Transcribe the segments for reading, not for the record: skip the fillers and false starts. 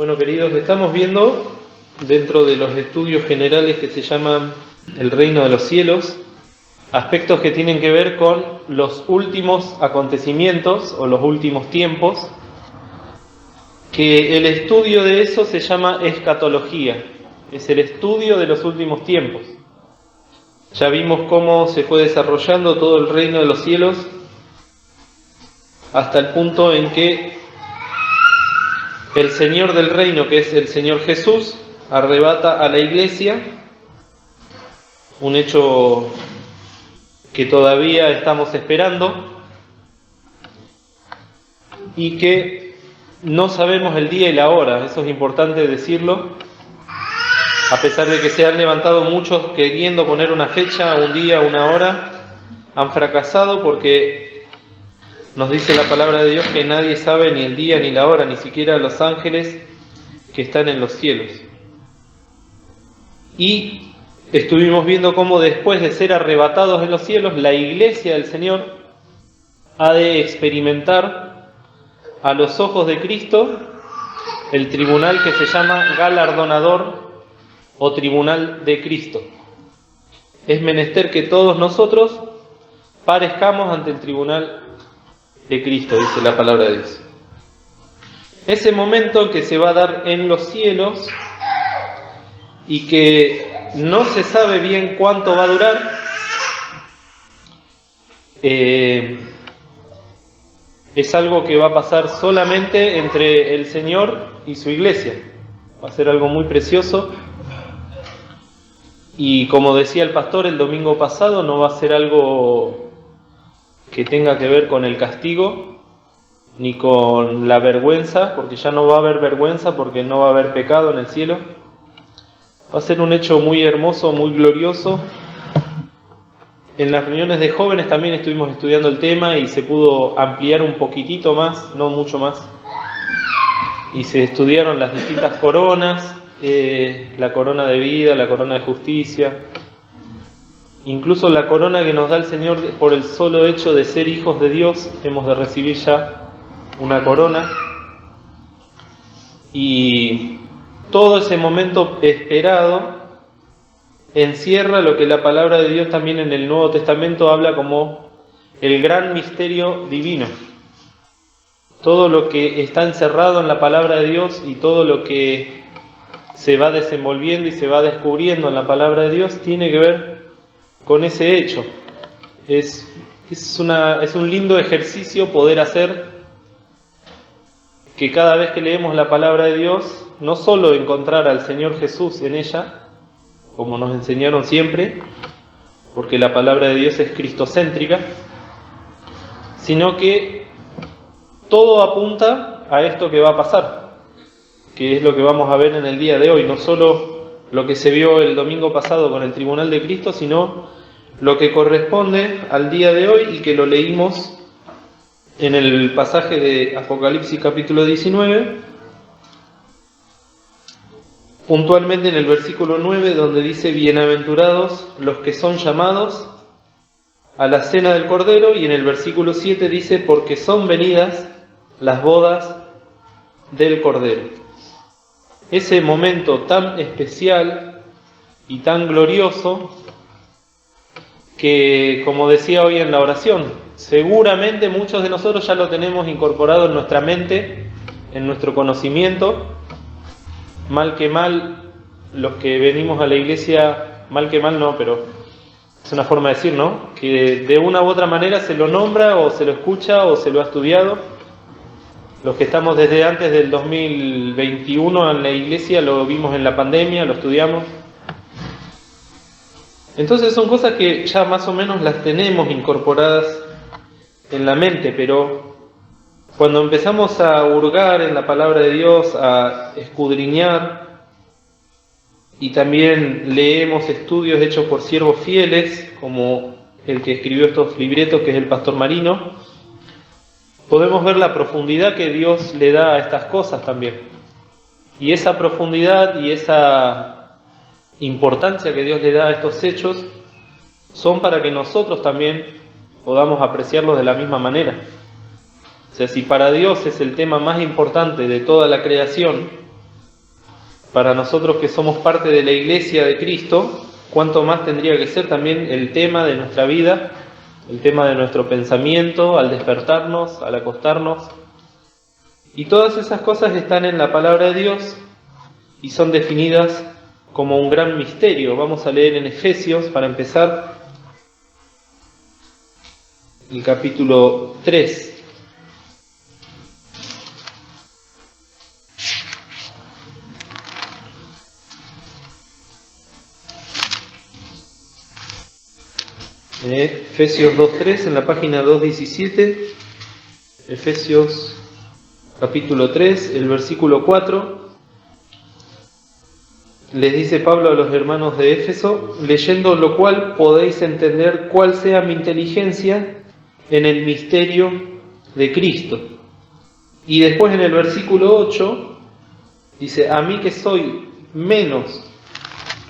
Bueno, queridos, estamos viendo dentro de los estudios generales que se llaman el reino de los cielos, aspectos que tienen que ver con los últimos acontecimientos o los últimos tiempos, que el estudio de eso se llama escatología, es el estudio de los últimos tiempos. Ya vimos cómo se fue desarrollando todo el reino de los cielos hasta el punto en que el Señor del reino, que es el Señor Jesús, arrebata a la iglesia, un hecho que todavía estamos esperando y que no sabemos el día y la hora, eso es importante decirlo, a pesar de que se han levantado muchos queriendo poner una fecha, un día, una hora, han fracasado porque nos dice la palabra de Dios que nadie sabe ni el día ni la hora, ni siquiera los ángeles que están en los cielos. Y estuvimos viendo cómo después de ser arrebatados en los cielos, la iglesia del Señor ha de experimentar a los ojos de Cristo el tribunal que se llama galardonador o tribunal de Cristo. Es menester que todos nosotros parezcamos ante el tribunal de Cristo, dice la palabra de Dios. Ese momento que se va a dar en los cielos y que no se sabe bien cuánto va a durar, es algo que va a pasar solamente entre el Señor y su iglesia. Va a ser algo muy precioso y, como decía el pastor el domingo pasado, no va a ser algo que tenga que ver con el castigo ni con la vergüenza, porque ya no va a haber vergüenza, porque no va a haber pecado en el cielo. Va a ser un hecho muy hermoso, muy glorioso. En las reuniones de jóvenes también estuvimos estudiando el tema y se pudo ampliar un poquitito más, no mucho más, y se estudiaron las distintas coronas, la corona de vida, la corona de justicia, incluso la corona que nos da el Señor por el solo hecho de ser hijos de Dios. Hemos de recibir ya una corona. Y todo ese momento esperado encierra lo que la palabra de Dios también en el Nuevo Testamento habla como el gran misterio divino. Todo lo que está encerrado en la palabra de Dios y todo lo que se va desenvolviendo y se va descubriendo en la palabra de Dios tiene que ver con ese hecho. Es un lindo ejercicio poder hacer que cada vez que leemos la palabra de Dios, no solo encontrar al Señor Jesús en ella, como nos enseñaron siempre, porque la palabra de Dios es cristocéntrica, sino que todo apunta a esto que va a pasar, que es lo que vamos a ver en el día de hoy, no solo lo que se vio el domingo pasado con el tribunal de Cristo, sino lo que corresponde al día de hoy y que lo leímos en el pasaje de Apocalipsis capítulo 19, puntualmente en el versículo 9, donde dice: bienaventurados los que son llamados a la cena del Cordero, y en el versículo 7 dice: porque son venidas las bodas del Cordero. Ese momento tan especial y tan glorioso que, como decía hoy en la oración, seguramente muchos de nosotros ya lo tenemos incorporado en nuestra mente, en nuestro conocimiento. Mal que mal, los que venimos a la iglesia, mal que mal no, pero es una forma de decir, ¿no? Que de una u otra manera se lo nombra o se lo escucha o se lo ha estudiado. Los que estamos desde antes del 2021 en la iglesia lo vimos en la pandemia, lo estudiamos. Entonces son cosas que ya más o menos las tenemos incorporadas en la mente, pero cuando empezamos a hurgar en la palabra de Dios, a escudriñar, y también leemos estudios hechos por siervos fieles, como el que escribió estos libretos, que es el pastor Marino, podemos ver la profundidad que Dios le da a estas cosas también. Y esa profundidad y esa importancia que Dios le da a estos hechos son para que nosotros también podamos apreciarlos de la misma manera. O sea, si para Dios es el tema más importante de toda la creación, para nosotros que somos parte de la Iglesia de Cristo, cuánto más tendría que ser también el tema de nuestra vida, el tema de nuestro pensamiento, al despertarnos, al acostarnos. Y todas esas cosas están en la palabra de Dios y son definidas como un gran misterio. Vamos a leer en Efesios, para empezar, el capítulo 3. Efesios 2.3, en la página 217, Efesios capítulo 3, el versículo 4, les dice Pablo a los hermanos de Éfeso: leyendo lo cual podéis entender cuál sea mi inteligencia en el misterio de Cristo. Y después en el versículo 8 dice: a mí que soy menos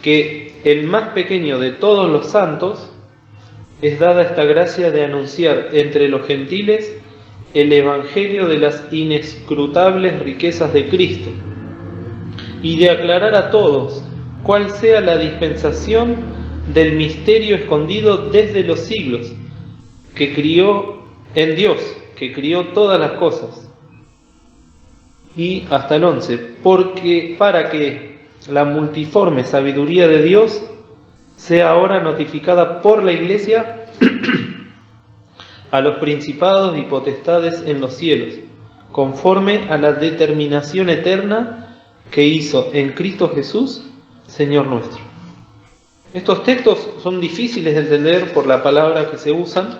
que el más pequeño de todos los santos, es dada esta gracia de anunciar entre los gentiles el evangelio de las inescrutables riquezas de Cristo, y de aclarar a todos cuál sea la dispensación del misterio escondido desde los siglos, que crió en Dios, que crió todas las cosas. Y hasta el 11, porque para que la multiforme sabiduría de Dios sea ahora notificada por la Iglesia a los principados y potestades en los cielos, conforme a la determinación eterna que hizo en Cristo Jesús, Señor nuestro. Estos textos son difíciles de entender por la palabra que se usan.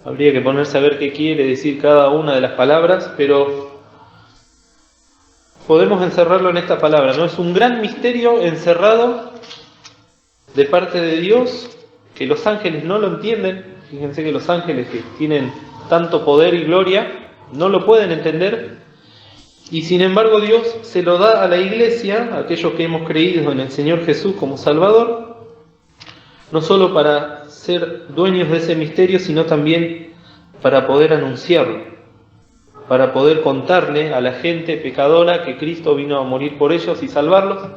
Habría que ponerse a ver qué quiere decir cada una de las palabras, pero podemos encerrarlo en esta palabra, ¿no? Es un gran misterio encerrado de parte de Dios, que los ángeles no lo entienden. Fíjense que los ángeles, que tienen tanto poder y gloria, no lo pueden entender, y sin embargo Dios se lo da a la Iglesia, a aquellos que hemos creído en el Señor Jesús como Salvador, no solo para ser dueños de ese misterio, sino también para poder anunciarlo, para poder contarle a la gente pecadora que Cristo vino a morir por ellos y salvarlos.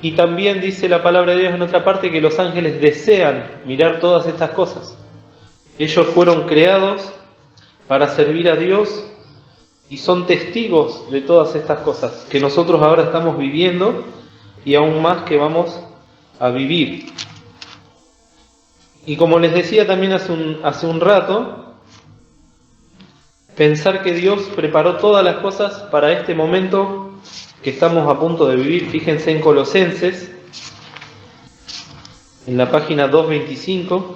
Y también dice la palabra de Dios en otra parte que los ángeles desean mirar todas estas cosas. Ellos fueron creados para servir a Dios y son testigos de todas estas cosas que nosotros ahora estamos viviendo y aún más que vamos a vivir. Y como les decía también hace un rato, pensar que Dios preparó todas las cosas para este momento que estamos a punto de vivir. Fíjense en Colosenses, en la página 225.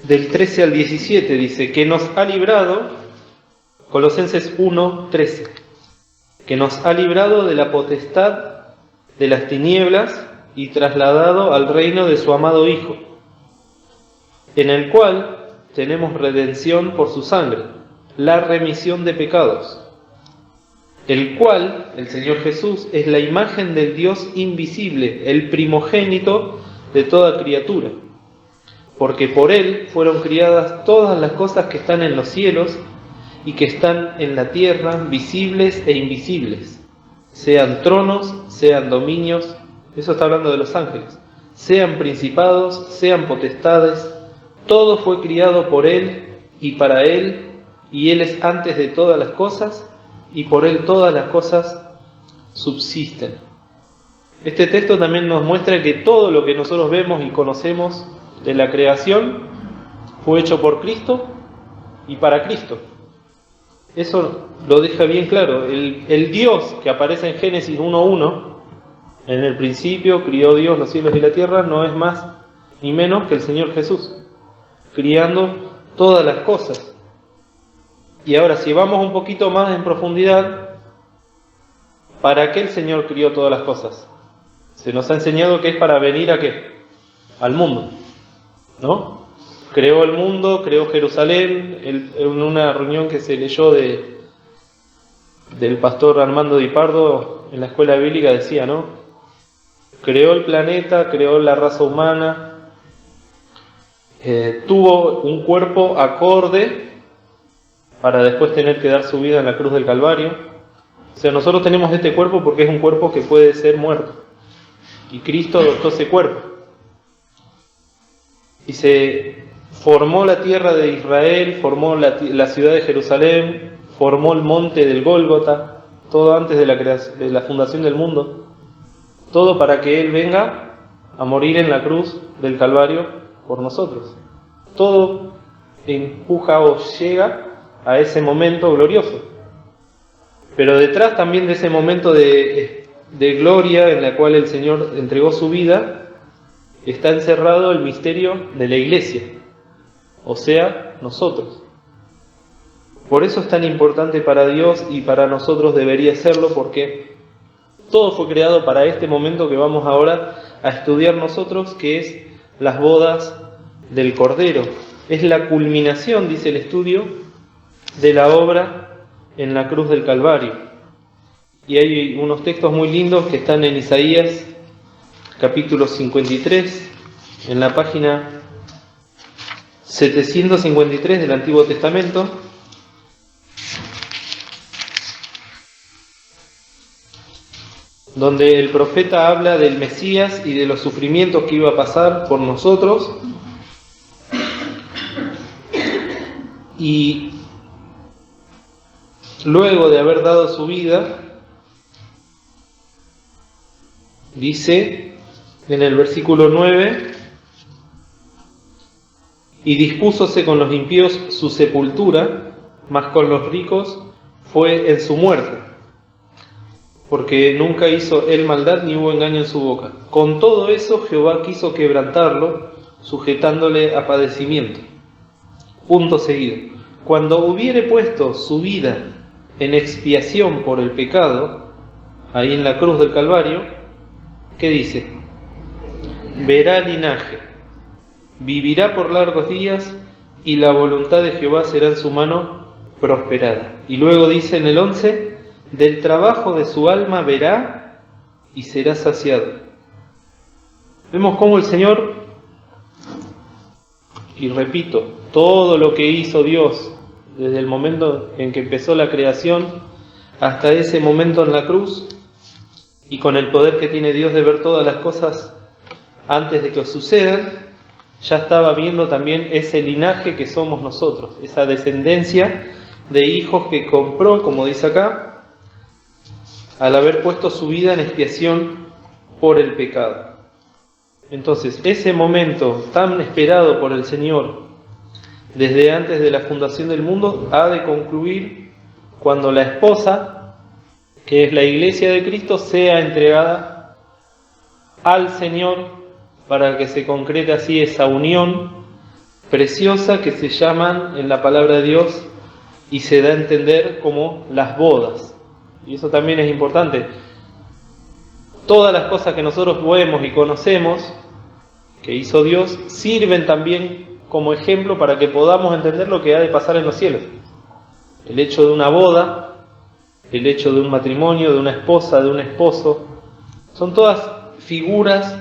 Del 13 al 17 dice que nos ha librado, Colosenses 1:13, que nos ha librado de la potestad de las tinieblas y trasladado al reino de su amado Hijo, en el cual tenemos redención por su sangre, la remisión de pecados, el cual, el Señor Jesús, es la imagen del Dios invisible, el primogénito de toda criatura, porque por Él fueron criadas todas las cosas que están en los cielos y que están en la tierra, visibles e invisibles, sean tronos, sean dominios, eso está hablando de los ángeles, sean principados, sean potestades, todo fue criado por Él y para Él, y Él es antes de todas las cosas, y por Él todas las cosas subsisten. Este texto también nos muestra que todo lo que nosotros vemos y conocemos de la creación fue hecho por Cristo y para Cristo. Eso lo deja bien claro. El Dios que aparece en Génesis 1:1, en el principio crió Dios los cielos y la tierra, no es más ni menos que el Señor Jesús, criando todas las cosas. Y ahora, si vamos un poquito más en profundidad, ¿para qué el Señor crió todas las cosas? Se nos ha enseñado que es para venir ¿a qué? Al mundo, ¿no? Creó el mundo, creó Jerusalén. En una reunión que se leyó del pastor Armando Di Pardo en la escuela bíblica decía, ¿no? creó el planeta, creó la raza humana, tuvo un cuerpo acorde para después tener que dar su vida en la cruz del Calvario. O sea, nosotros tenemos este cuerpo porque es un cuerpo que puede ser muerto. Y Cristo adoptó ese cuerpo. Y se formó la tierra de Israel, formó la ciudad de Jerusalén, formó el monte del Gólgota, todo antes de la fundación del mundo. Todo para que Él venga a morir en la cruz del Calvario por nosotros. Todo empuja o llega a ese momento glorioso. Pero detrás también de ese momento de gloria en la cual el Señor entregó su vida, está encerrado el misterio de la Iglesia, o sea, nosotros. Por eso es tan importante para Dios y para nosotros debería serlo, porque todo fue creado para este momento que vamos ahora a estudiar nosotros, que es las bodas del Cordero. Es la culminación, dice el estudio, de la obra en la cruz del Calvario. Y hay unos textos muy lindos que están en Isaías, capítulo 53, en la página 753 del Antiguo Testamento, donde el profeta habla del Mesías y de los sufrimientos que iba a pasar por nosotros. Y luego de haber dado su vida, dice en el versículo 9, y dispúsose con los impíos su sepultura, mas con los ricos fue en su muerte, porque nunca hizo él maldad ni hubo engaño en su boca. Con todo eso Jehová quiso quebrantarlo, sujetándole a padecimiento. Punto seguido. Cuando hubiere puesto su vida en expiación por el pecado, ahí en la cruz del Calvario, ¿qué dice? Verá linaje, vivirá por largos días, y la voluntad de Jehová será en su mano prosperada. Y luego dice en el 11, del trabajo de su alma verá y será saciado. Vemos cómo el Señor, y repito, todo lo que hizo Dios desde el momento en que empezó la creación hasta ese momento en la cruz, y con el poder que tiene Dios de ver todas las cosas antes de que sucedan, ya estaba viendo también ese linaje que somos nosotros, esa descendencia de hijos que compró, como dice acá, al haber puesto su vida en expiación por el pecado. Entonces, ese momento tan esperado por el Señor desde antes de la fundación del mundo ha de concluir cuando la esposa, que es la Iglesia de Cristo, sea entregada al Señor, para que se concrete así esa unión preciosa que se llaman en la palabra de Dios y se da a entender como las bodas. Y eso también es importante. Todas las cosas que nosotros vemos y conocemos que hizo Dios sirven también como ejemplo para que podamos entender lo que ha de pasar en los cielos. El hecho de una boda, el hecho de un matrimonio, de una esposa, de un esposo, son todas figuras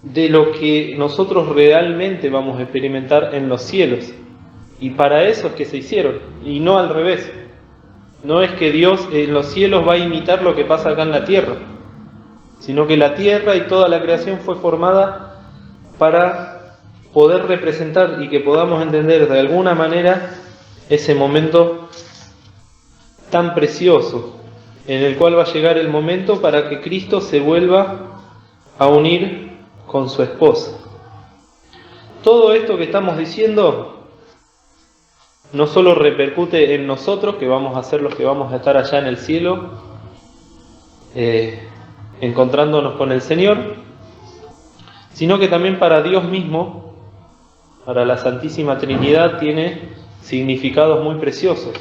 de lo que nosotros realmente vamos a experimentar en los cielos. Y para eso es que se hicieron, y no al revés. No es que Dios en los cielos va a imitar lo que pasa acá en la tierra, sino que la tierra y toda la creación fue formada para poder representar y que podamos entender de alguna manera ese momento tan precioso en el cual va a llegar el momento para que Cristo se vuelva a unir con su esposa. Todo esto que estamos diciendo no solo repercute en nosotros, que vamos a ser los que vamos a estar allá en el cielo, encontrándonos con el Señor, sino que también para Dios mismo, para la Santísima Trinidad, tiene significados muy preciosos.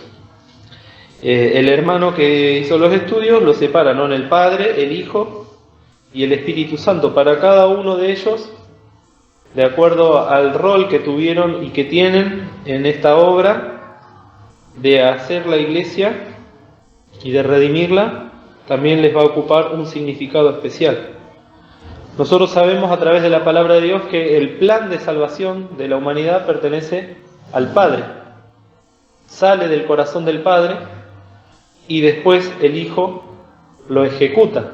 El hermano que hizo los estudios lo separa, ¿no?, en el Padre, el Hijo y el Espíritu Santo. Para cada uno de ellos, de acuerdo al rol que tuvieron y que tienen en esta obra de hacer la Iglesia y de redimirla, también les va a ocupar un significado especial. Nosotros sabemos a través de la palabra de Dios que el plan de salvación de la humanidad pertenece al Padre. Sale del corazón del Padre y después el Hijo lo ejecuta.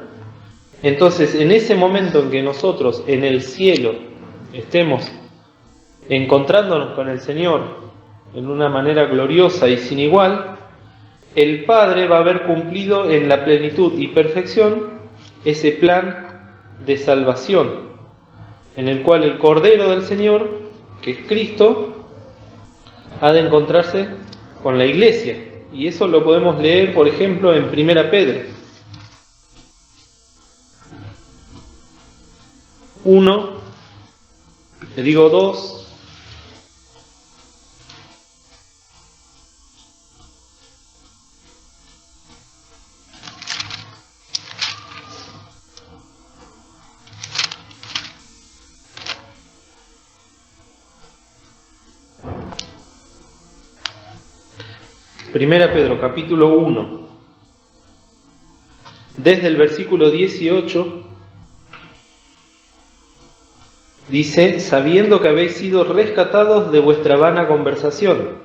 Entonces, en ese momento en que nosotros en el cielo estemos encontrándonos con el Señor en una manera gloriosa y sin igual, el Padre va a haber cumplido en la plenitud y perfección ese plan de salvación, en el cual el Cordero del Señor, que es Cristo, ha de encontrarse con la Iglesia. Y eso lo podemos leer, por ejemplo, en 1 Pedro 1, le digo 2, Primera Pedro, capítulo 1, desde el versículo 18, dice: sabiendo que habéis sido rescatados de vuestra vana conversación.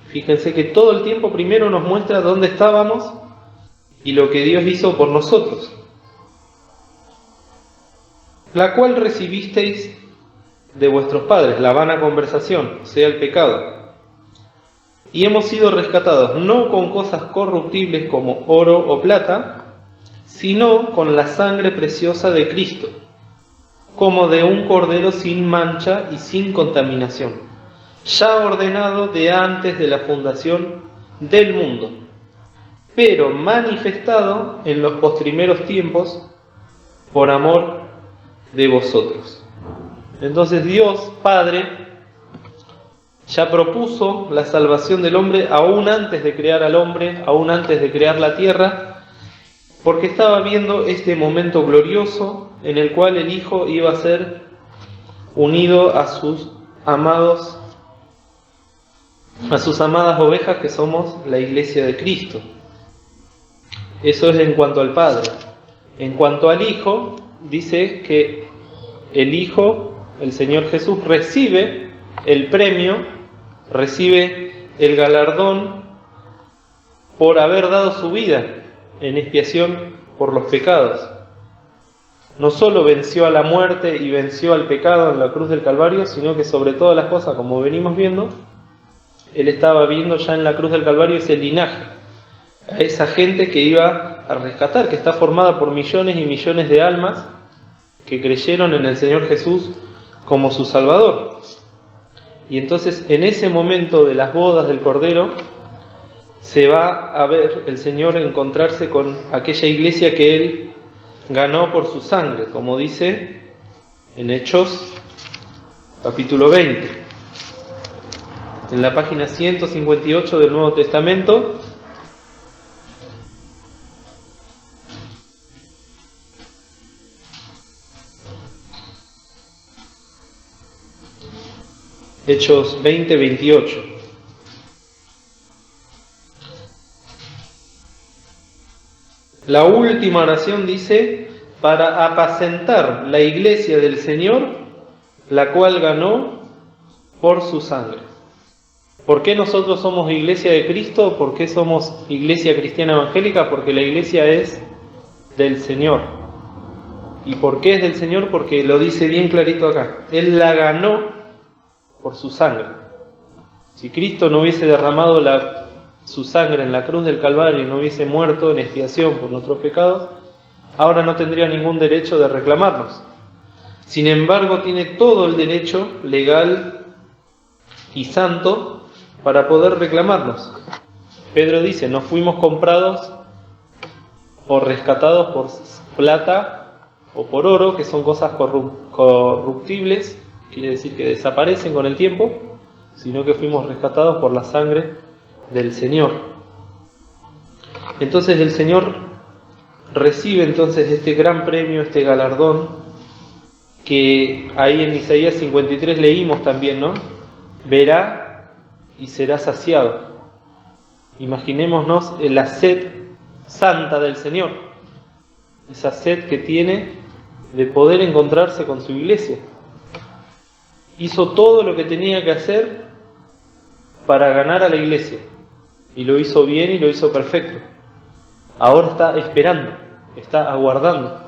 Fíjense que todo el tiempo primero nos muestra dónde estábamos y lo que Dios hizo por nosotros. La cual recibisteis de vuestros padres, la vana conversación, o sea, el pecado. Y hemos sido rescatados no con cosas corruptibles como oro o plata, sino con la sangre preciosa de Cristo, como de un cordero sin mancha y sin contaminación, ya ordenado de antes de la fundación del mundo, pero manifestado en los postrimeros tiempos por amor de vosotros. Entonces Dios Padre ya propuso la salvación del hombre aún antes de crear al hombre, aún antes de crear la tierra, porque estaba viendo este momento glorioso en el cual el Hijo iba a ser unido a sus amadas ovejas, que somos la Iglesia de Cristo. Eso es en cuanto al Padre. En cuanto al Hijo, dice que el Hijo, el Señor Jesús, recibe el premio, recibe el galardón por haber dado su vida en expiación por los pecados. No solo venció a la muerte y venció al pecado en la cruz del Calvario, sino que sobre todas las cosas, como venimos viendo, Él estaba viendo ya en la cruz del Calvario ese linaje, a esa gente que iba a rescatar, que está formada por millones y millones de almas que creyeron en el Señor Jesús como su Salvador. Y entonces en ese momento de las bodas del Cordero se va a ver el Señor encontrarse con aquella iglesia que Él ganó por su sangre, como dice en Hechos capítulo 20, en la página 158 del Nuevo Testamento. Hechos 20, 28. La última oración dice: para apacentar la iglesia del Señor, la cual ganó por su sangre. ¿Por qué nosotros somos iglesia de Cristo? ¿Por qué somos iglesia cristiana evangélica? Porque la iglesia es del Señor. ¿Y por qué es del Señor? Porque lo dice bien clarito acá. Él la ganó por su sangre. Si Cristo no hubiese derramado su sangre en la cruz del Calvario y no hubiese muerto en expiación por nuestros pecados, ahora no tendría ningún derecho de reclamarnos. Sin embargo, tiene todo el derecho legal y santo para poder reclamarnos. Pedro dice: no fuimos comprados o rescatados por plata o por oro, que son cosas corruptibles, quiere decir que desaparecen con el tiempo, sino que fuimos rescatados por la sangre del Señor. Entonces el Señor recibe entonces este gran premio, este galardón, que ahí en Isaías 53 leímos también, ¿no? Verá y será saciado. Imaginémonos la sed santa del Señor, esa sed que tiene de poder encontrarse con su iglesia. Hizo todo lo que tenía que hacer para ganar a la iglesia, y lo hizo bien y lo hizo perfecto. Ahora está esperando, está aguardando.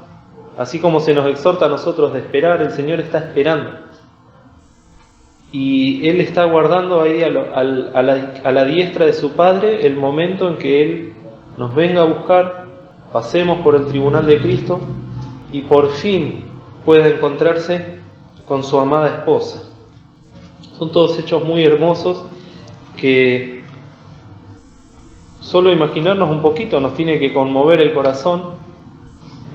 Así como se nos exhorta a nosotros de esperar, el Señor está esperando. Y Él está aguardando ahí a la diestra de su Padre el momento en que Él nos venga a buscar, pasemos por el tribunal de Cristo y por fin pueda encontrarse con su amada esposa. Son todos hechos muy hermosos que solo imaginarnos un poquito nos tiene que conmover el corazón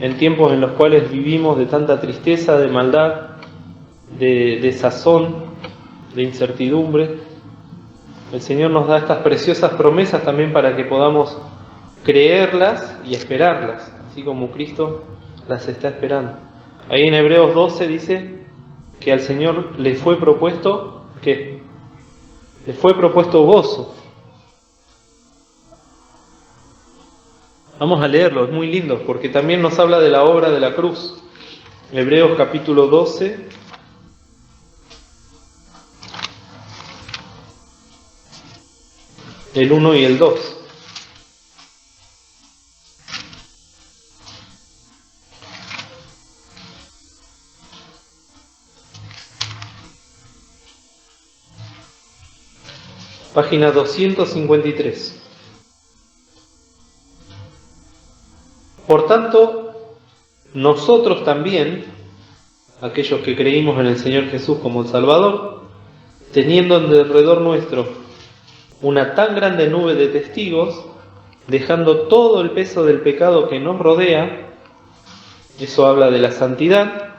en tiempos en los cuales vivimos de tanta tristeza, de maldad, de desazón, de incertidumbre. El Señor nos da estas preciosas promesas también para que podamos creerlas y esperarlas, así como Cristo las está esperando. Ahí en Hebreos 12 dice que al Señor le fue propuesto, ¿qué? Le fue propuesto gozo. Vamos a leerlo, es muy lindo, porque también nos habla de la obra de la cruz. Hebreos capítulo 12, el 1 y el 2. Página 253. Por tanto, nosotros también, aquellos que creímos en el Señor Jesús como el Salvador, teniendo en derredor nuestro una tan grande nube de testigos, dejando todo el peso del pecado que nos rodea, eso habla de la santidad,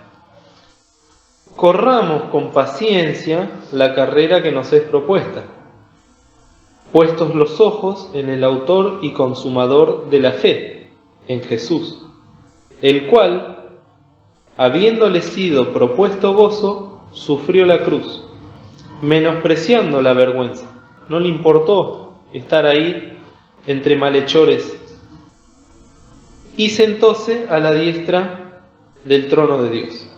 corramos con paciencia la carrera que nos es propuesta, puestos los ojos en el autor y consumador de la fe, en Jesús, el cual, habiéndole sido propuesto gozo, sufrió la cruz, menospreciando la vergüenza. No le importó estar ahí entre malhechores, y sentóse a la diestra del trono de Dios.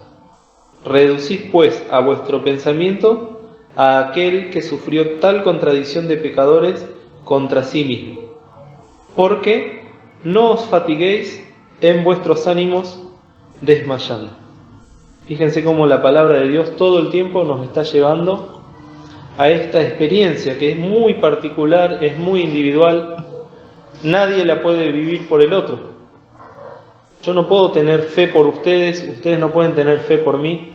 Reducid pues a vuestro pensamiento a aquel que sufrió tal contradicción de pecadores contra sí mismo, porque no os fatiguéis en vuestros ánimos desmayando. Fíjense cómo la palabra de Dios todo el tiempo nos está llevando a esta experiencia que es muy particular, es muy individual. Nadie la puede vivir por el otro. Yo no puedo tener fe por ustedes, ustedes no pueden tener fe por mí.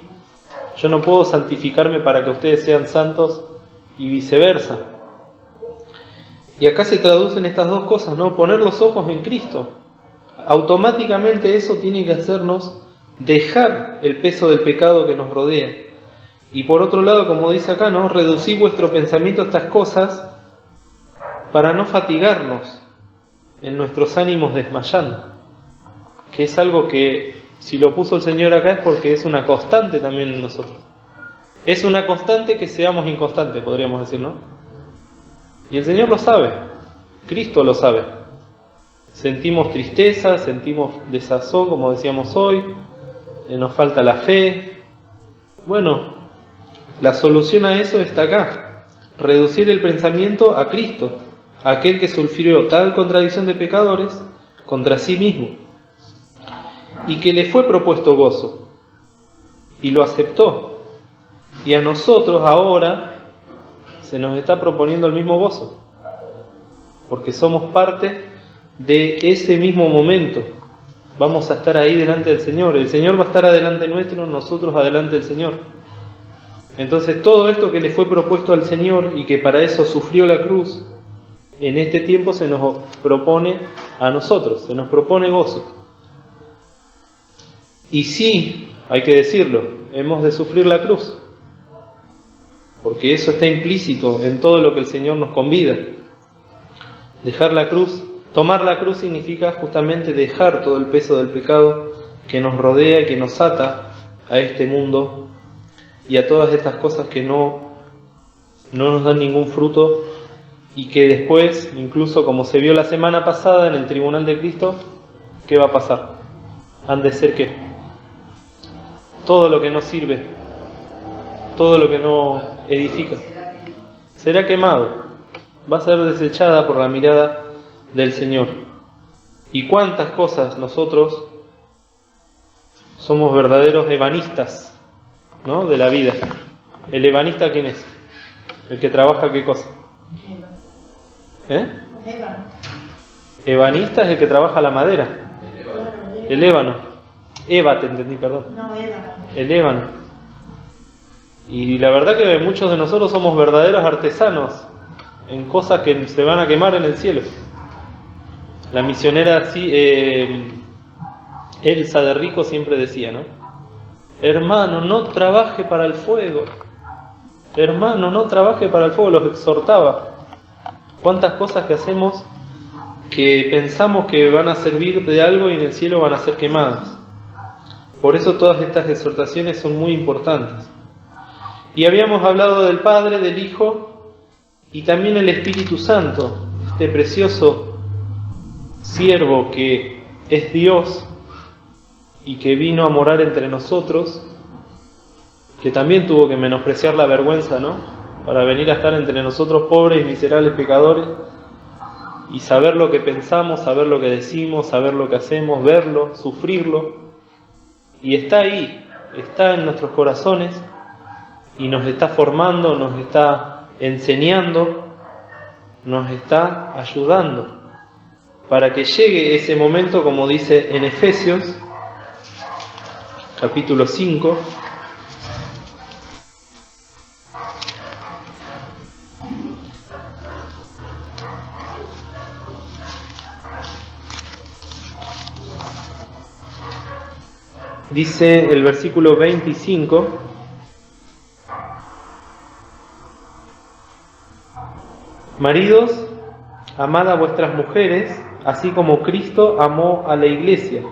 Yo no puedo santificarme para que ustedes sean santos y viceversa. Y acá se traducen estas dos cosas, ¿no? Poner los ojos en Cristo. Automáticamente eso tiene que hacernos dejar el peso del pecado que nos rodea. Y por otro lado, como dice acá, ¿no? Reducir vuestro pensamiento a estas cosas para no fatigarnos en nuestros ánimos desmayando. Que es algo que, si lo puso el Señor acá, es porque es una constante también en nosotros. Es una constante que seamos inconstantes, podríamos decir, ¿no? Y el Señor lo sabe, Cristo lo sabe. Sentimos tristeza, sentimos desazón, como decíamos hoy, nos falta la fe. Bueno, la solución a eso está acá. Reducir el pensamiento a Cristo, a aquel que sufrió tal contradicción de pecadores contra sí mismo, y que le fue propuesto gozo, y lo aceptó. Y a nosotros ahora se nos está proponiendo el mismo gozo, porque somos parte de ese mismo momento. Vamos a estar ahí delante del Señor, el Señor va a estar adelante nuestro, nosotros adelante del Señor. Entonces todo esto que le fue propuesto al Señor y que para eso sufrió la cruz, en este tiempo se nos propone a nosotros, se nos propone gozo. Y sí, hay que decirlo, hemos de sufrir la cruz, porque eso está implícito en todo lo que el Señor nos convida. Dejar la cruz, tomar la cruz significa justamente dejar todo el peso del pecado que nos rodea y que nos ata a este mundo y a todas estas cosas que no nos dan ningún fruto y que después, incluso como se vio la semana pasada en el tribunal de Cristo, ¿qué va a pasar? Han de ser ¿qué? todo lo que no sirve, todo lo que no edifica, será quemado, va a ser desechada por la mirada del Señor. Y cuántas cosas nosotros somos verdaderos ebanistas, ¿no?, de la vida. ¿El ebanista quién es? El que trabaja, ¿qué cosa? Ebanista es el que trabaja la madera. El ébano. Eva, te entendí, perdón. El ébano. Y la verdad que muchos de nosotros somos verdaderos artesanos en cosas que se van a quemar en el cielo. La misionera Elsa de Rico siempre decía, ¿no? Hermano, no trabaje para el fuego. Hermano, no trabaje para el fuego. Los exhortaba. Cuántas cosas que hacemos que pensamos que van a servir de algo y en el cielo van a ser quemadas. Por eso todas estas exhortaciones son muy importantes. Y habíamos hablado del Padre, del Hijo y también el Espíritu Santo, este precioso siervo que es Dios y que vino a morar entre nosotros, que también tuvo que menospreciar la vergüenza, ¿no?, para venir a estar entre nosotros pobres y miserables pecadores y saber lo que pensamos, saber lo que decimos, saber lo que hacemos, verlo, sufrirlo, y está ahí, está en nuestros corazones y nos está formando, nos está enseñando, nos está ayudando para que llegue ese momento, como dice en Efesios capítulo 5, dice el versículo 25, maridos, amad a vuestras mujeres, así como Cristo amó a la iglesia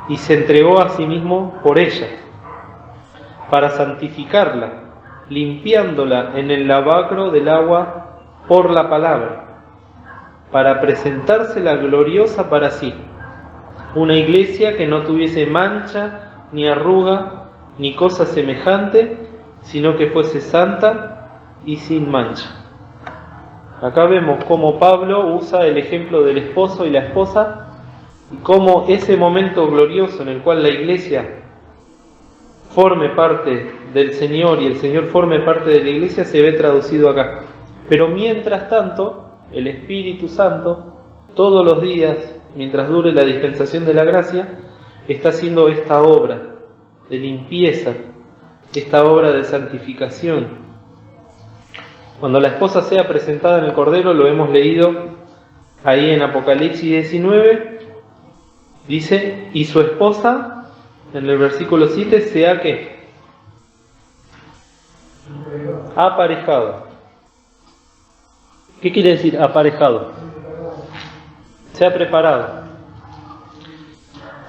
y se entregó a sí mismo por ella, para santificarla, limpiándola en el lavacro del agua por la palabra, para presentársela gloriosa para sí, una iglesia que no tuviese mancha, ni arruga, ni cosa semejante, sino que fuese santa y sin mancha. Acá vemos cómo Pablo usa el ejemplo del esposo y la esposa, y cómo ese momento glorioso en el cual la iglesia forme parte del Señor y el Señor forme parte de la iglesia se ve traducido acá. Pero mientras tanto, el Espíritu Santo, todos los días, mientras dure la dispensación de la gracia, está haciendo esta obra de limpieza, esta obra de santificación. Cuando la esposa sea presentada en el Cordero, lo hemos leído ahí en Apocalipsis 19, dice, y su esposa, en el versículo 7, sea ¿qué? Aparejado. ¿Qué quiere decir aparejado? Se ha preparado.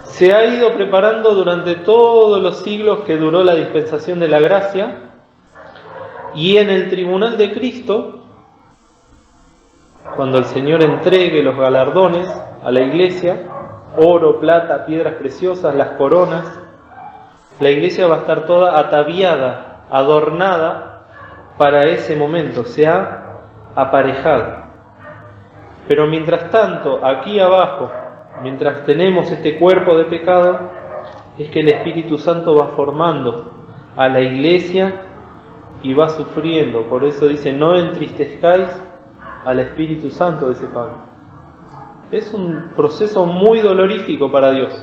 Se ha ido preparando durante todos los siglos que duró la dispensación de la gracia, y en el tribunal de Cristo, cuando el Señor entregue los galardones a la iglesia, oro, plata, piedras preciosas, las coronas, la iglesia va a estar toda ataviada, adornada para ese momento, se ha aparejado. Pero mientras tanto, aquí abajo, mientras tenemos este cuerpo de pecado, es que el Espíritu Santo va formando a la iglesia y va sufriendo. Por eso dice, no entristezcáis al Espíritu Santo, dice Pablo. Es un proceso muy dolorífico para Dios.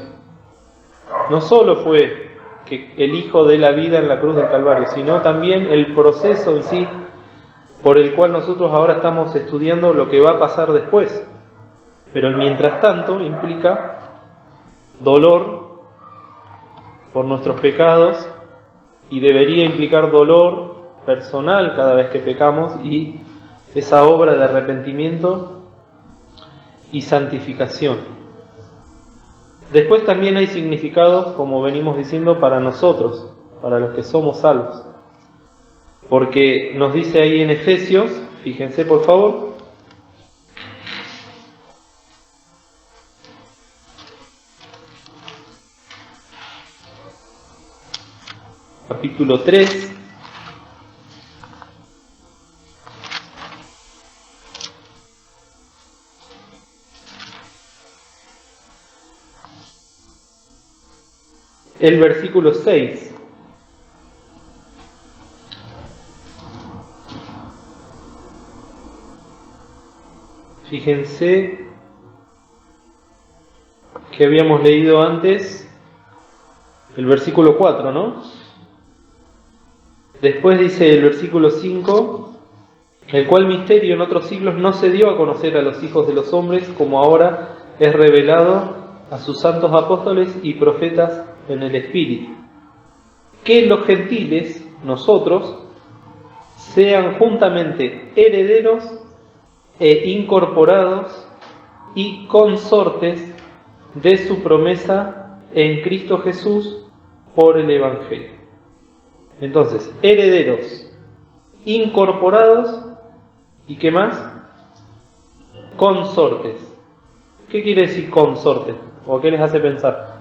No solo fue que el Hijo dé la vida en la cruz del Calvario, sino también el proceso en sí, por el cual nosotros ahora estamos estudiando lo que va a pasar después. Pero el mientras tanto implica dolor por nuestros pecados y debería implicar dolor personal cada vez que pecamos y esa obra de arrepentimiento y santificación. Después también hay significados, como venimos diciendo, para nosotros, para los que somos salvos. Porque nos dice ahí en Efesios, fíjense por favor, capítulo 3. El versículo 6. Fíjense que habíamos leído antes el versículo 4, ¿no? Después dice el versículo 5, el cual misterio en otros siglos no se dio a conocer a los hijos de los hombres, como ahora es revelado a sus santos apóstoles y profetas en el Espíritu, que los gentiles, nosotros, sean juntamente herederos e incorporados y consortes de su promesa en Cristo Jesús por el Evangelio. Entonces, herederos, incorporados y ¿qué más? Consortes. ¿Qué quiere decir consorte? ¿O qué les hace pensar?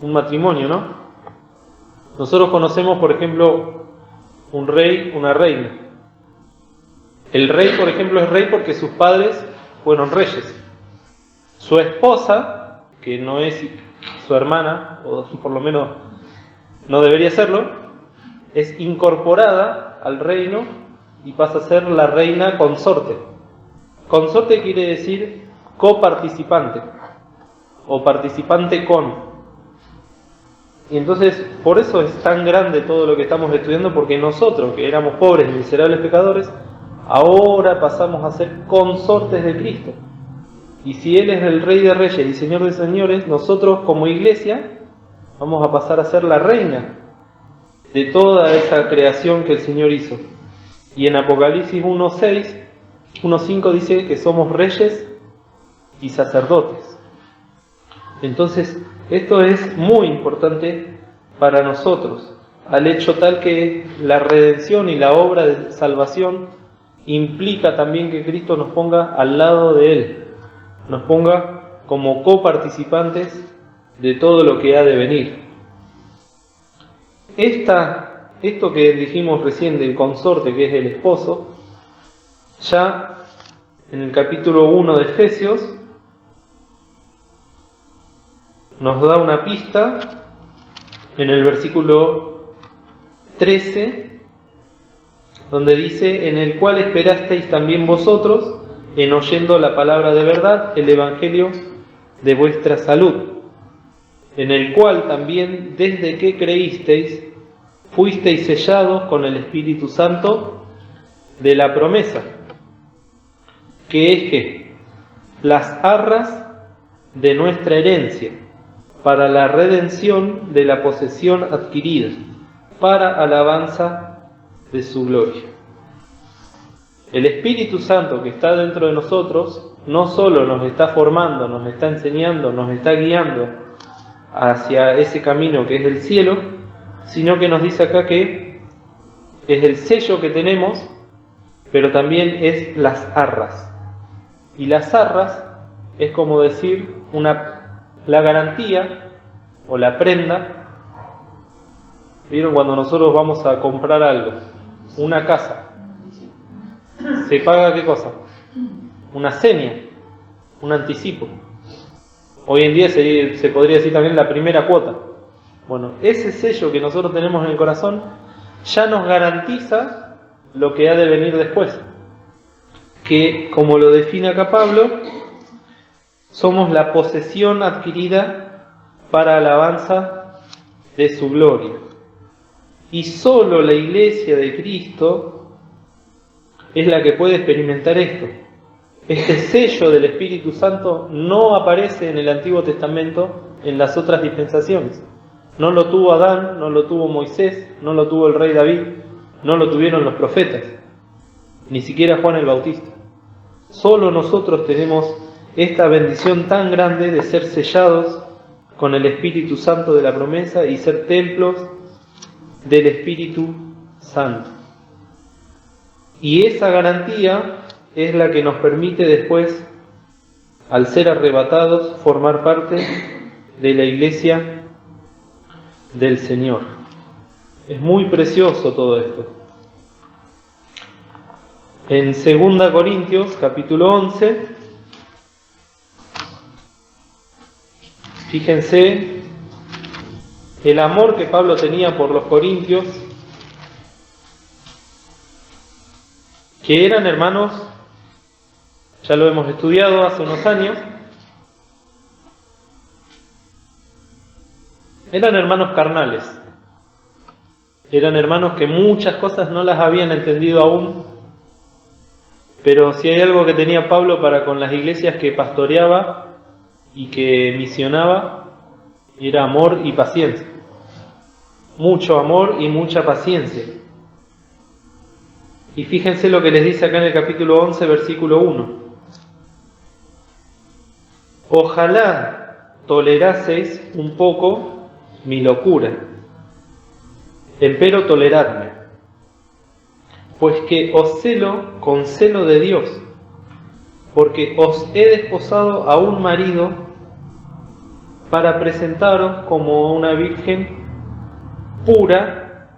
Un matrimonio, ¿no? Nosotros conocemos, por ejemplo, un rey, una reina. El rey, por ejemplo, es rey porque sus padres fueron reyes. Su esposa, que no es su hermana, o por lo menos no debería serlo, es incorporada al reino y pasa a ser la reina consorte. Consorte quiere decir coparticipante o participante con. Y entonces, por eso es tan grande todo lo que estamos estudiando, porque nosotros, que éramos pobres y miserables pecadores, ahora pasamos a ser consortes de Cristo. Y si Él es el Rey de Reyes y Señor de Señores, nosotros como iglesia vamos a pasar a ser la reina de toda esa creación que el Señor hizo. Y en Apocalipsis 1:6, 1:5 dice que somos reyes y sacerdotes. Entonces, esto es muy importante para nosotros, al hecho tal que la redención y la obra de salvación implica también que Cristo nos ponga al lado de Él, nos ponga como coparticipantes de todo lo que ha de venir. Esto que dijimos recién del consorte, que es el esposo, ya en el capítulo 1 de Efesios nos da una pista en el versículo 13, donde dice: en el cual esperasteis también vosotros, en oyendo la palabra de verdad, el evangelio de vuestra salud, en el cual también desde que creísteis fuisteis sellados con el Espíritu Santo de la promesa, que es que las arras de nuestra herencia, para la redención de la posesión adquirida, para alabanza de su gloria. El Espíritu Santo que está dentro de nosotros no solo nos está formando, nos está enseñando, nos está guiando hacia ese camino que es el cielo, sino que nos dice acá que es el sello que tenemos, pero también es las arras. Y las arras es como decir la garantía o la prenda. ¿Vieron cuando nosotros vamos a comprar algo? Una casa. ¿Se paga qué cosa? Una seña, un anticipo. Hoy en día se podría decir también la primera cuota. Bueno, ese sello que nosotros tenemos en el corazón ya nos garantiza lo que ha de venir después. Que, como lo define acá Pablo, somos la posesión adquirida para alabanza de su gloria. Y solo la iglesia de Cristo es la que puede experimentar esto. Este sello del Espíritu Santo no aparece en el Antiguo Testamento en las otras dispensaciones. No lo tuvo Adán, no lo tuvo Moisés, no lo tuvo el rey David, no lo tuvieron los profetas, ni siquiera Juan el Bautista. Solo nosotros tenemos esta bendición tan grande de ser sellados con el Espíritu Santo de la promesa y ser templos del Espíritu Santo. Y esa garantía es la que nos permite después, al ser arrebatados, formar parte de la iglesia del Señor. Es muy precioso todo esto. En 2 Corintios, capítulo 11, fíjense el amor que Pablo tenía por los corintios, que eran hermanos, ya lo hemos estudiado hace unos años, eran hermanos carnales, eran hermanos que muchas cosas no las habían entendido aún, pero si hay algo que tenía Pablo para con las iglesias que pastoreaba y que misionaba, era amor y paciencia. Mucho amor y mucha paciencia. Y fíjense lo que les dice acá en el capítulo 11, versículo 1. Ojalá toleraseis un poco mi locura, empero toleradme, pues que os celo con celo de Dios, porque os he desposado a un marido para presentaros como una virgen pura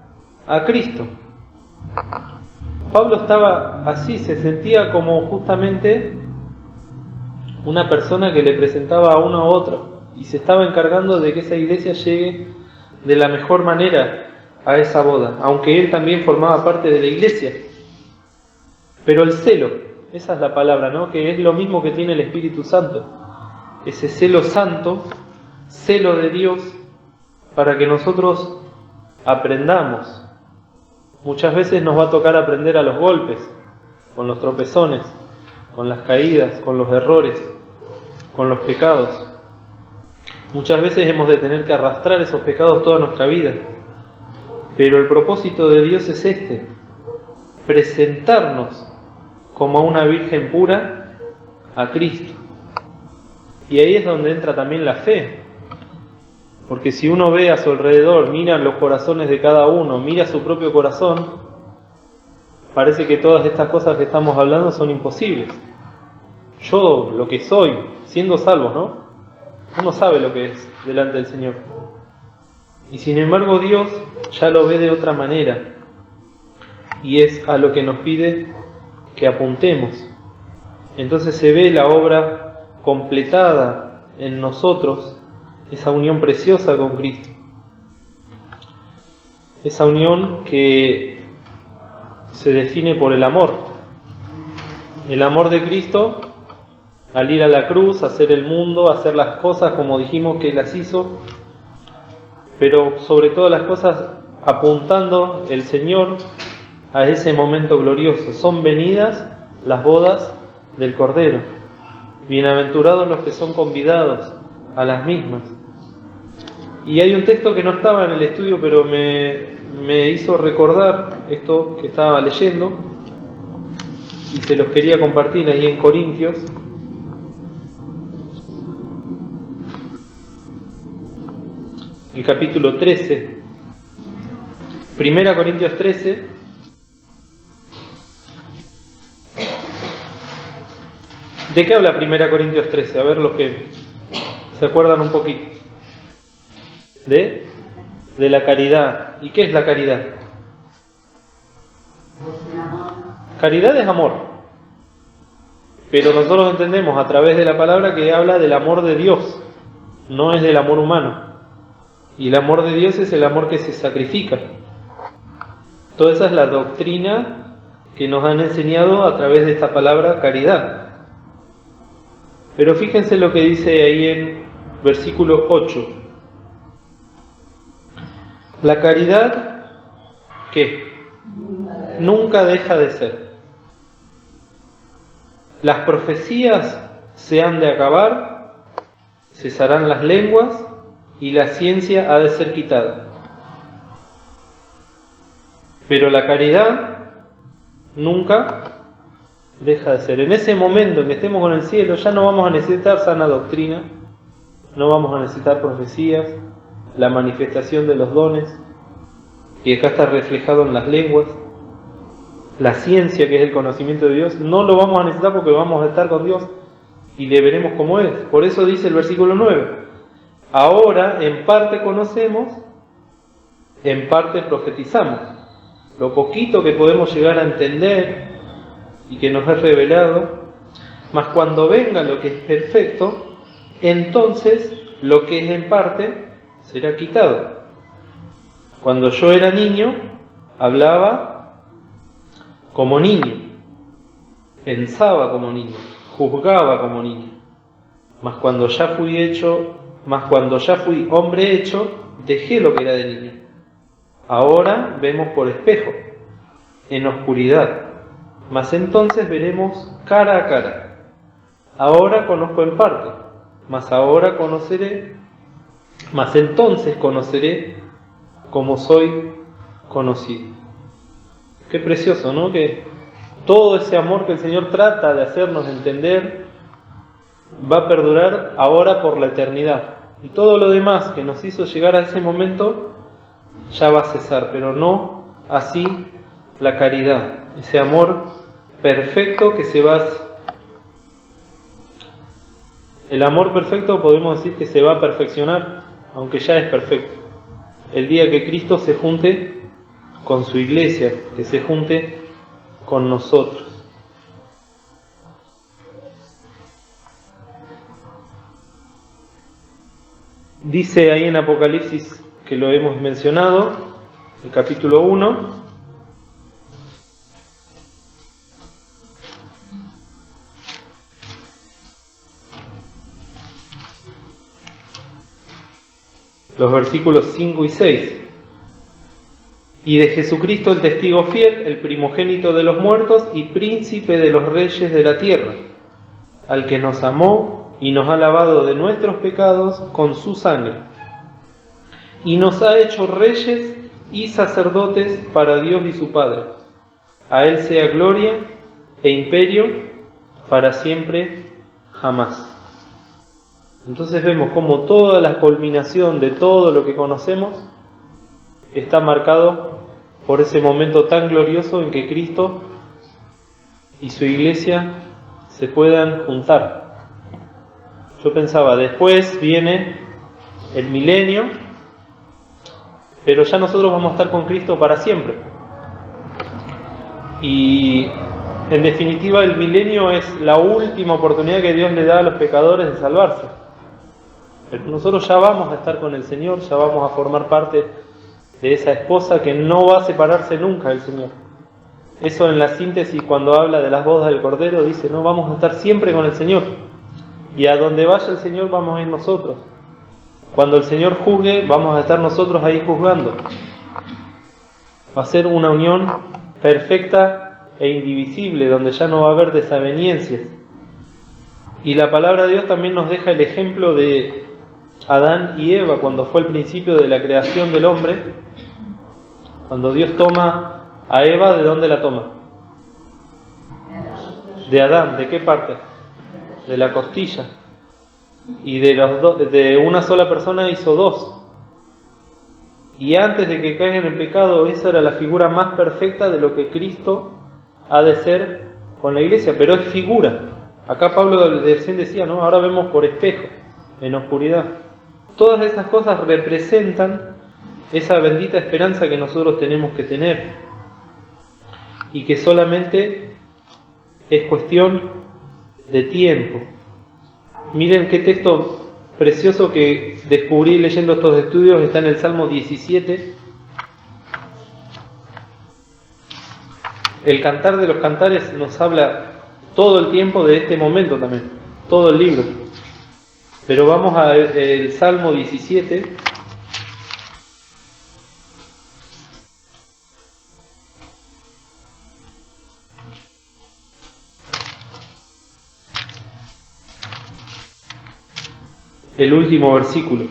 a Cristo. Pablo estaba así, se sentía como justamente una persona que le presentaba a uno a otro y se estaba encargando de que esa iglesia llegue de la mejor manera a esa boda, aunque él también formaba parte de la iglesia. Pero el celo, esa es la palabra, ¿no? Que es lo mismo que tiene el Espíritu Santo, ese celo santo, celo de Dios, para que nosotros aprendamos. Muchas veces nos va a tocar aprender a los golpes, con los tropezones, con las caídas, con los errores, con los pecados. Muchas veces hemos de tener que arrastrar esos pecados toda nuestra vida. Pero el propósito de Dios es este: presentarnos como una virgen pura a Cristo. Y ahí es donde entra también la fe. Porque si uno ve a su alrededor, mira los corazones de cada uno, mira su propio corazón, parece que todas estas cosas que estamos hablando son imposibles. Yo, lo que soy, siendo salvo, ¿no? Uno sabe lo que es delante del Señor. Y sin embargo Dios ya lo ve de otra manera. Y es a lo que nos pide que apuntemos. Entonces se ve la obra completada en nosotros, esa unión preciosa con Cristo. Esa unión que se define por el amor. El amor de Cristo al ir a la cruz, hacer el mundo, hacer las cosas como dijimos que las hizo, pero sobre todas las cosas apuntando el Señor a ese momento glorioso. Son venidas las bodas del Cordero. Bienaventurados los que son convidados a las mismas. Y hay un texto que no estaba en el estudio, pero me hizo recordar esto que estaba leyendo y se los quería compartir ahí en Corintios. El capítulo 13, 1 Corintios 13, ¿de qué habla 1 Corintios 13? A ver los que se acuerdan un poquito. De la caridad. ¿Y qué es la caridad? Caridad es amor. Pero nosotros entendemos a través de la palabra que habla del amor de Dios, no es del amor humano. Y el amor de Dios es el amor que se sacrifica. Toda esa es la doctrina que nos han enseñado a través de esta palabra caridad. Pero fíjense lo que dice ahí en versículo 8. La caridad, ¿qué? Nunca deja de ser. Las profecías se han de acabar, cesarán las lenguas y la ciencia ha de ser quitada. Pero la caridad nunca deja de ser. En ese momento en que estemos con el cielo ya no vamos a necesitar sana doctrina, no vamos a necesitar profecías, la manifestación de los dones, y acá está reflejado en las lenguas, la ciencia que es el conocimiento de Dios, no lo vamos a necesitar porque vamos a estar con Dios y le veremos cómo es. Por eso dice el versículo 9, Ahora en parte conocemos, en parte profetizamos. Lo poquito que podemos llegar a entender y que nos es revelado, mas cuando venga lo que es perfecto, entonces lo que es en parte será quitado. Cuando yo era niño, hablaba como niño, pensaba como niño, juzgaba como niño. Mas cuando ya fui hombre hecho, dejé lo que era de niño. Ahora vemos por espejo, en oscuridad, mas entonces veremos cara a cara. Ahora conozco en parte, mas entonces conoceré como soy conocido. Qué precioso, ¿no? Que todo ese amor que el Señor trata de hacernos entender va a perdurar ahora por la eternidad. Y todo lo demás que nos hizo llegar a ese momento ya va a cesar, pero no así la caridad, ese amor perfecto que se va a... El amor perfecto podemos decir que se va a perfeccionar, aunque ya es perfecto. El día que Cristo se junte con su iglesia, que se junte con nosotros. Dice ahí en Apocalipsis, que lo hemos mencionado, el capítulo 1, los versículos 5 y 6. Y de Jesucristo el testigo fiel, el primogénito de los muertos y príncipe de los reyes de la tierra, al que nos amó y nos ha lavado de nuestros pecados con su sangre, y nos ha hecho reyes y sacerdotes para Dios y su Padre. A Él sea gloria e imperio para siempre, jamás. Entonces vemos como toda la culminación de todo lo que conocemos está marcado por ese momento tan glorioso en que Cristo y su iglesia se puedan juntar. Yo pensaba, después viene el milenio, pero ya nosotros vamos a estar con Cristo para siempre. Y en definitiva el milenio es la última oportunidad que Dios le da a los pecadores de salvarse. Pero nosotros ya vamos a estar con el Señor, ya vamos a formar parte de esa esposa que no va a separarse nunca del Señor. Eso en la síntesis, cuando habla de las bodas del Cordero, dice, no, vamos a estar siempre con el Señor. Y a donde vaya el Señor vamos a ir nosotros. Cuando el Señor juzgue, vamos a estar nosotros ahí juzgando. Va a ser una unión perfecta e indivisible, donde ya no va a haber desavenencias. Y la palabra de Dios también nos deja el ejemplo de Adán y Eva, cuando fue el principio de la creación del hombre. Cuando Dios toma a Eva, ¿de dónde la toma? De Adán. ¿De qué parte? De la costilla. Y de una sola persona hizo dos. Y antes de que caigan en pecado, esa era la figura más perfecta de lo que Cristo ha de ser con la iglesia, pero es figura. Acá Pablo recién decía, ¿no? Ahora vemos por espejo, en oscuridad. Todas esas cosas representan esa bendita esperanza que nosotros tenemos que tener y que solamente es cuestión de tiempo. Miren qué texto precioso que descubrí leyendo estos estudios, está en el Salmo 17. El Cantar de los Cantares nos habla todo el tiempo de este momento también, todo el libro. Pero vamos al Salmo 17. El último versículo.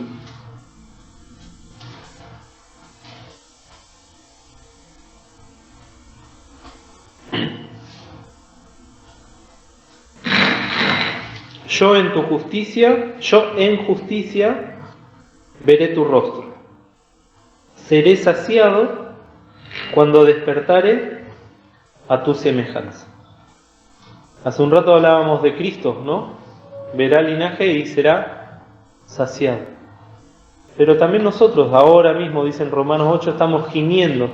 Yo en justicia veré tu rostro. Seré saciado cuando despertare a tu semejanza. Hace un rato hablábamos de Cristo, ¿no? Verá linaje y será saciado. Pero también nosotros ahora mismo, dice en Romanos 8, estamos gimiendo,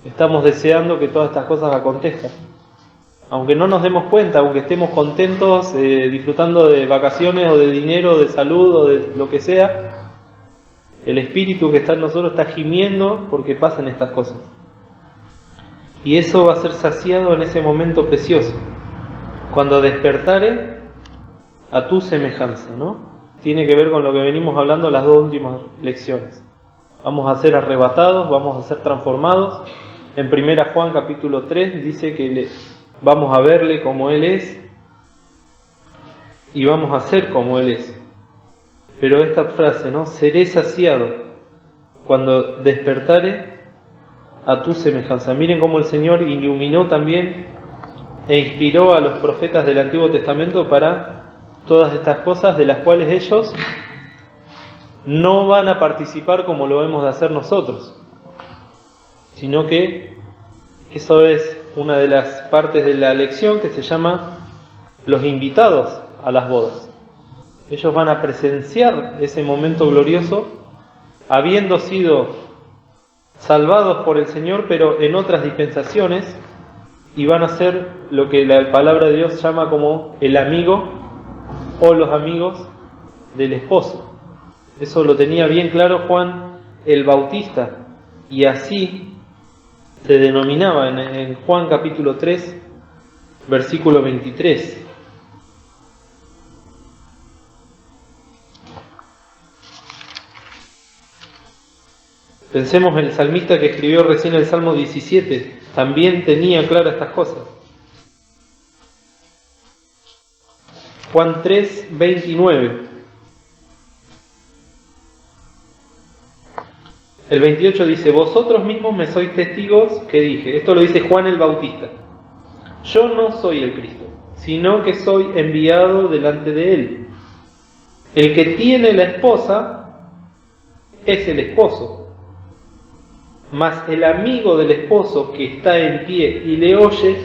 estamos deseando que todas estas cosas acontezcan. Aunque no nos demos cuenta, aunque estemos contentos, disfrutando de vacaciones o de dinero, de salud o de lo que sea, el espíritu que está en nosotros está gimiendo porque pasan estas cosas. Y eso va a ser saciado en ese momento precioso, cuando despertare a tu semejanza, ¿no? Tiene que ver con lo que venimos hablando en las dos últimas lecciones. Vamos a ser arrebatados, vamos a ser transformados. En 1 Juan capítulo 3 dice que vamos a verle como Él es y vamos a ser como Él es. Pero esta frase, ¿no? Seré saciado cuando despertare a tu semejanza. Miren cómo el Señor iluminó también e inspiró a los profetas del Antiguo Testamento para todas estas cosas de las cuales ellos no van a participar como lo hemos de hacer nosotros, sino que eso es una de las partes de la lección que se llama los invitados a las bodas. Ellos van a presenciar ese momento glorioso, habiendo sido salvados por el Señor, pero en otras dispensaciones, y van a ser lo que la palabra de Dios llama como el amigo o los amigos del esposo. Eso lo tenía bien claro Juan el Bautista, y así se denominaba en Juan capítulo 3, versículo 23. Pensemos en el salmista que escribió recién el Salmo 17, también tenía claras estas cosas. Juan 3, 29. El 28 dice: vosotros mismos me sois testigos que dije. Esto lo dice Juan el Bautista. Yo no soy el Cristo, sino que soy enviado delante de Él. El que tiene la esposa es el esposo, mas el amigo del esposo que está en pie y le oye,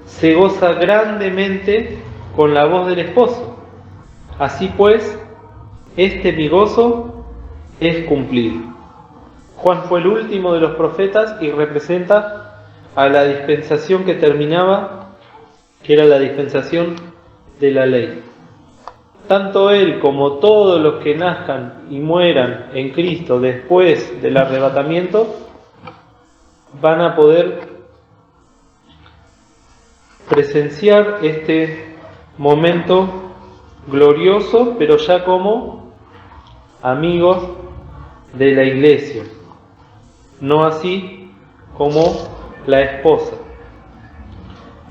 se goza grandemente con la voz del esposo. Así pues, este mi gozo es cumplido. Juan fue el último de los profetas y representa a la dispensación que terminaba, que era la dispensación de la ley. Tanto él como todos los que nazcan y mueran en Cristo después del arrebatamiento van a poder presenciar este momento glorioso, pero ya como amigos de la iglesia, no así como la esposa.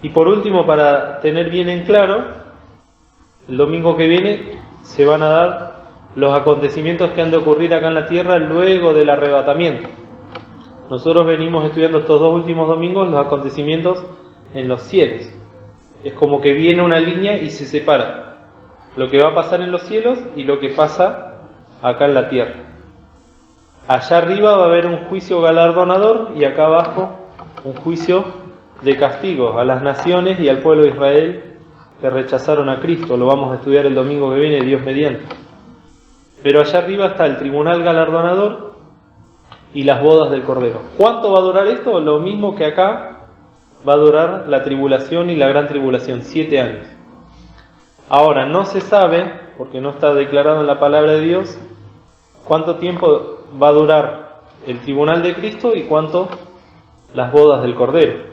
Y por último, para tener bien en claro, el domingo que viene se van a dar los acontecimientos que han de ocurrir acá en la tierra luego del arrebatamiento. Nosotros venimos estudiando estos dos últimos domingos los acontecimientos en los cielos. Es como que viene una línea y se separa lo que va a pasar en los cielos y lo que pasa acá en la tierra. Allá arriba va a haber un juicio galardonador y acá abajo un juicio de castigo a las naciones y al pueblo de Israel que rechazaron a Cristo. Lo vamos a estudiar el domingo que viene, Dios mediante. Pero allá arriba está el tribunal galardonador y las bodas del Cordero. ¿Cuánto va a durar esto? Lo mismo que acá va a durar la tribulación y la gran tribulación, 7 años. Ahora, no se sabe, porque no está declarado en la palabra de Dios, cuánto tiempo va a durar el tribunal de Cristo y cuánto las bodas del Cordero.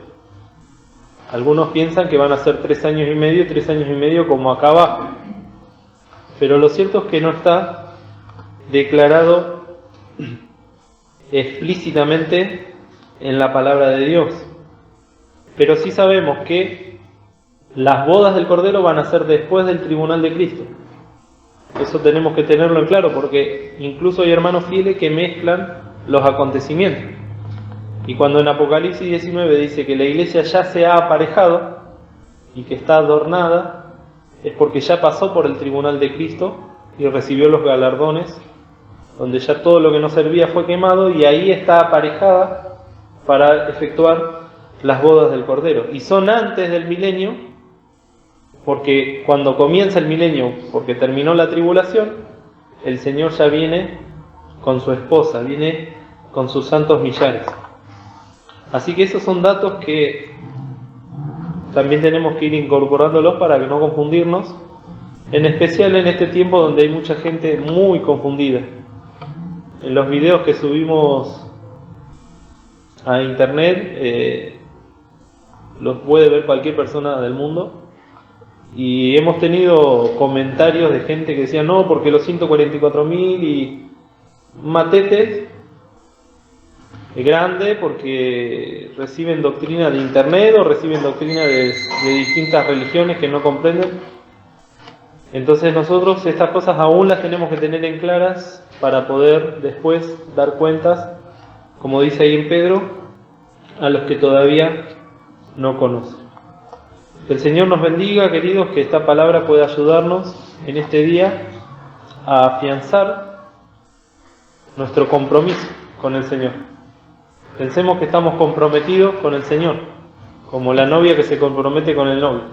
Algunos piensan que van a ser 3 años y medio como acá abajo. Pero lo cierto es que no está declarado explícitamente en la palabra de Dios. Pero sí sabemos que las bodas del Cordero van a ser después del tribunal de Cristo. Eso tenemos que tenerlo en claro, porque incluso hay hermanos fieles que mezclan los acontecimientos. Y cuando en Apocalipsis 19 dice que la iglesia ya se ha aparejado y que está adornada, es porque ya pasó por el tribunal de Cristo y recibió los galardones, donde ya todo lo que no servía fue quemado, y ahí está aparejada para efectuar las bodas del Cordero. Y son antes del milenio, porque cuando comienza el milenio, porque terminó la tribulación, el Señor ya viene con su esposa, viene con sus santos millares. Así que esos son datos que también tenemos que ir incorporándolos para que no confundirnos, en especial en este tiempo donde hay mucha gente muy confundida. En los videos que subimos a internet los puede ver cualquier persona del mundo, y hemos tenido comentarios de gente que decía no, porque los 144.000 y matetes grande porque reciben doctrina de internet o reciben doctrina de distintas religiones que no comprenden. Entonces nosotros estas cosas aún las tenemos que tener en claras para poder después dar cuentas, como dice ahí en Pedro, a los que todavía no conocen. Que el Señor nos bendiga, queridos, que esta palabra pueda ayudarnos en este día a afianzar nuestro compromiso con el Señor. Pensemos que estamos comprometidos con el Señor, como la novia que se compromete con el novio.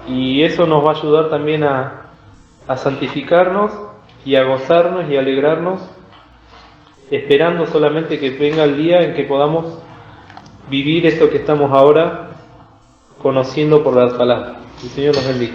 Y eso nos va a ayudar también a santificarnos y a gozarnos y a alegrarnos, esperando solamente que venga el día en que podamos vivir esto que estamos ahora conociendo por las palabras. El Señor nos bendiga.